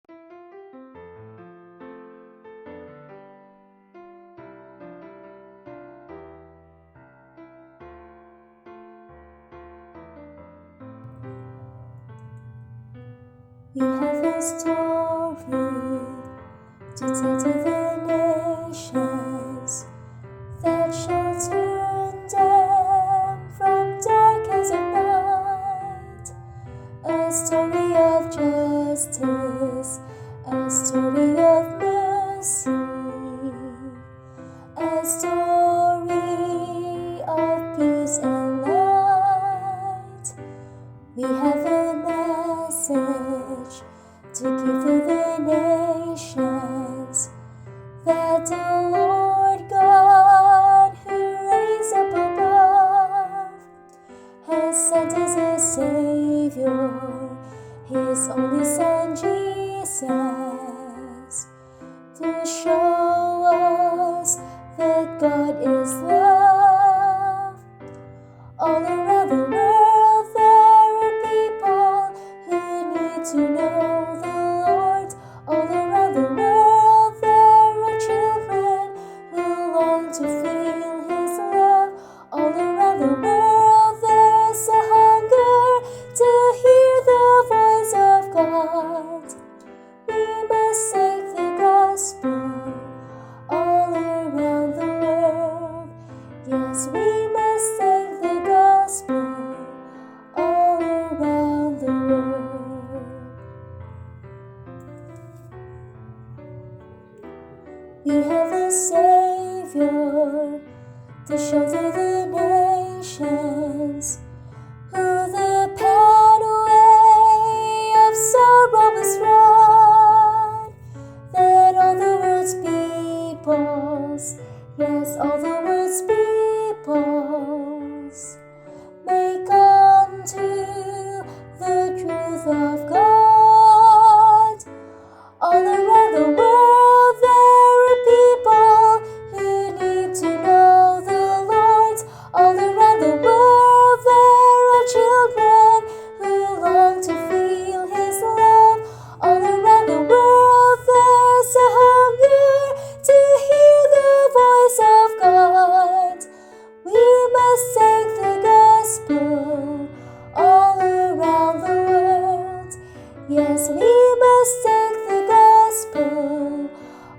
We have a story to tell to the nations that shall turn them from darkness of night. A story of justice, a story of mercy, a story of peace and light. We have a message to give to the nations, that the Lord God who reigns up above has sent as a Savior His only Son Jesus, to show us that God is love. All around the world there are people who need to know the Lord. All around the world there are children who long to feel His love. All around the world there's a hunger to hear the voice of God. We must take the gospel all around the world. Yes, we must take the gospel all around the world. We have a Savior to show to the nations, who the pathway of sorrow must run, that all the world's peoples, yes, all the world's peoples may come to the truth of God. All around the world there are people who need to know the Lord. All around the world there are children who long to feel His love. All around the world there's a hunger to hear the voice of God. We must take the gospel all around the world. Yes, we must take the gospel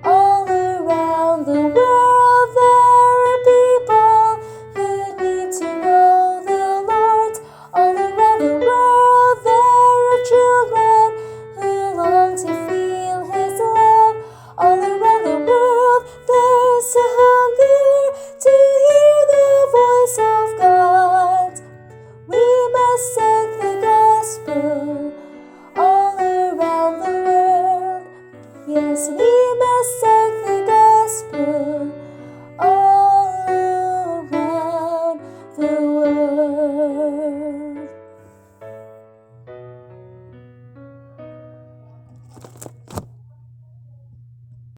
all around the world. There are people who need to know the Lord. All around the world there are children who long to feel His love. All around the world there's a hunger to hear the voice of God. We must take the gospel all around the world. Yes, we must take